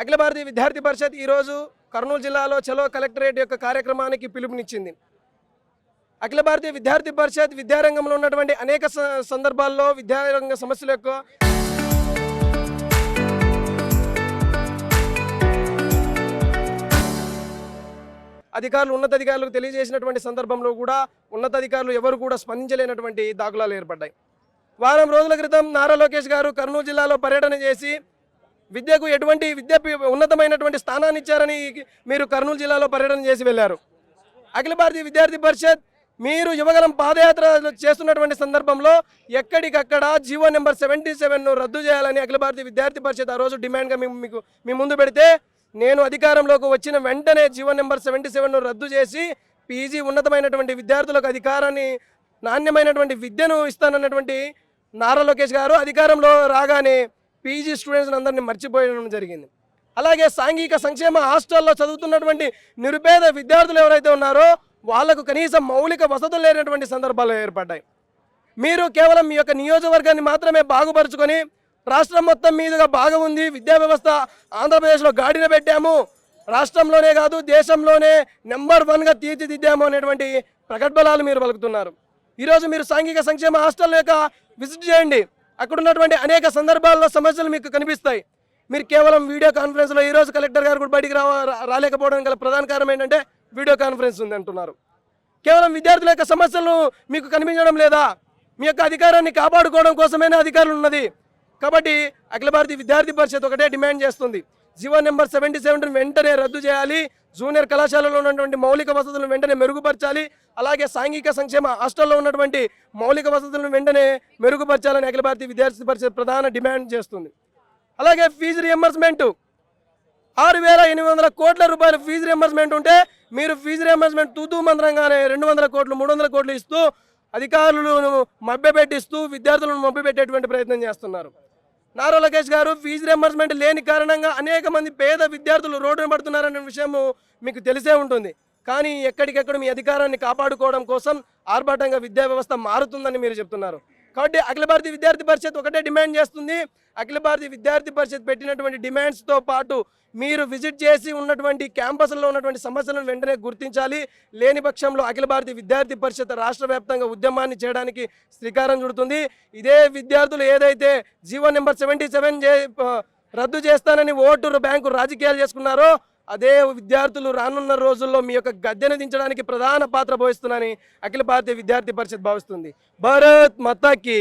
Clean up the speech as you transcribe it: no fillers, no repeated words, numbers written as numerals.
అఖిల భారతీయ విద్యార్థి పరిషత్ ఈరోజు కర్నూలు జిల్లాలో చలో కలెక్టరేట్ యొక్క కార్యక్రమానికి పిలుపునిచ్చింది. అఖిల భారతీయ విద్యార్థి పరిషత్ విద్యారంగంలో ఉన్నటువంటి అనేక సందర్భాల్లో విద్యారంగ సమస్యల యొక్క అధికారులు ఉన్నతాధికారులకు తెలియజేసినటువంటి సందర్భంలో కూడా ఉన్నతాధికారులు ఎవరు కూడా స్పందించలేనటువంటి దాఖలాలు ఏర్పడ్డాయి. వారం రోజుల క్రితం నారా లోకేష్ గారు కర్నూలు జిల్లాలో పర్యటన చేసి విద్యకు ఎటువంటి ఉన్నతమైనటువంటి స్థానాన్ని ఇచ్చారని మీరు కర్నూలు జిల్లాలో పర్యటన చేసి వెళ్ళారు. అఖిల భారతీయ విద్యార్థి పరిషత్ మీరు యువగలం పాదయాత్ర చేస్తున్నటువంటి సందర్భంలో ఎక్కడికక్కడ జీవో నెంబర్ 77ను రద్దు చేయాలని అఖిల భారతీయ విద్యార్థి పరిషత్ ఆ రోజు డిమాండ్గా మీ ముందు పెడితే, నేను అధికారంలోకి వచ్చిన వెంటనే జీవో నెంబర్ 77ను రద్దు చేసి పీజీ ఉన్నతమైనటువంటి విద్యార్థులకు అధికారాన్ని నాణ్యమైనటువంటి విద్యను ఇస్తానన్నటువంటి నారా లోకేష్ గారు అధికారంలో రాగానే పీజీ స్టూడెంట్స్ అందరినీ మర్చిపోయడం జరిగింది. అలాగే సాంఘిక సంక్షేమ హాస్టల్లో చదువుతున్నటువంటి నిరుపేద విద్యార్థులు ఎవరైతే ఉన్నారో వాళ్లకు కనీసం మౌలిక వసతులు లేనటువంటి సందర్భాలు ఏర్పడ్డాయి. మీరు కేవలం మీ యొక్క నియోజకవర్గాన్ని మాత్రమే బాగుపరుచుకొని రాష్ట్రం మొత్తం మీదుగా బాగా ఉంది, విద్యా వ్యవస్థ ఆంధ్రప్రదేశ్లో గాడిన పెట్టాము, రాష్ట్రంలోనే కాదు దేశంలోనే నెంబర్ 1గా తీర్చిదిద్దాము అనేటువంటి ప్రగల్భాలు మీరు పలుకుతున్నారు. ఈరోజు మీరు సాంఘిక సంక్షేమ హాస్టల్ యొక్క విజిట్ చేయండి. అక్కడ ఉన్నటువంటి అనేక సందర్భాల్లో సమస్యలు మీకు కనిపిస్తాయి. మీరు కేవలం వీడియో కాన్ఫరెన్స్లో ఈరోజు కలెక్టర్ గారు కూడా బయటికి రాలేకపోవడం గల ప్రధాన కారణం ఏంటంటే వీడియో కాన్ఫరెన్స్ ఉంది అంటున్నారు. కేవలం విద్యార్థుల యొక్క సమస్యలు మీకు కనిపించడం లేదా? మీ యొక్క అధికారాన్ని కాపాడుకోవడం కోసమైనా అధికారులు ఉన్నది. కాబట్టి అఖిల భారతీయ విద్యార్థి పరిషత్ ఒకటే డిమాండ్ చేస్తుంది, జీవో నెంబర్ 77 వెంటనే రద్దు చేయాలి, జూనియర్ కళాశాలలో ఉన్నటువంటి మౌలిక వసతులను వెంటనే మెరుగుపరచాలి, అలాగే సాంఘిక సంక్షేమ హాస్టల్లో ఉన్నటువంటి మౌలిక వసతులను వెంటనే మెరుగుపరచాలని అఖిల భారతీయ విద్యార్థి పరిషత్ ప్రధాన డిమాండ్ చేస్తుంది. అలాగే ఫీజు రియంబర్స్మెంట్ 6,800 కోట్ల రూపాయల ఫీజు రియంబర్స్మెంట్ ఉంటే మీరు ఫీజు రియంబర్స్మెంట్ తూతూ మంత్రంగానే 200 కోట్లు 300 కోట్లు ఇస్తూ అధికారులను మభ్యపెట్టిస్తూ విద్యార్థులను మభ్యపెట్టేటువంటి ప్రయత్నం చేస్తున్నారు. నారా లోకేష్ గారు ఫీజు రియంబర్స్మెంట్ లేని కారణంగా అనేక మంది పేద విద్యార్థులు రోడ్డున పడుతున్నారనే విషయం మీకు తెలిసే ఉంటుంది. కానీ ఎక్కడికెక్కడ మీ అధికారాన్ని కాపాడుకోవడం కోసం ఆర్భాటంగా విద్యా వ్యవస్థ మారుతుందని మీరు చెప్తున్నారు. కాబట్టి అఖిల భారతీయ విద్యార్థి పరిషత్ ఒకటే డిమాండ్ చేస్తుంది, అఖిల భారతీయ విద్యార్థి పరిషత్ పెట్టినటువంటి డిమాండ్స్తో పాటు మీరు విజిట్ చేసి ఉన్నటువంటి క్యాంపస్లో ఉన్నటువంటి సమస్యలను వెంటనే గుర్తించాలి. లేని పక్షంలో అఖిల భారతీయ విద్యార్థి పరిషత్ రాష్ట్ర వ్యాప్తంగా ఉద్యమాన్ని చేయడానికి శ్రీకారం చుడుతుంది. ఇదే విద్యార్థులు ఏదైతే జీవో నెంబర్ 77 రద్దు చేస్తానని ఓటు బ్యాంకు రాజకీయాలు చేసుకున్నారో అదే విద్యార్థులు రానున్న రోజుల్లో మీ యొక్క గద్దెను దించడానికి ప్రధాన పాత్ర పోషిస్తున్నారని అఖిల భారతీయ విద్యార్థి పరిషత్ భావిస్తుంది. భారత్ మాతాకి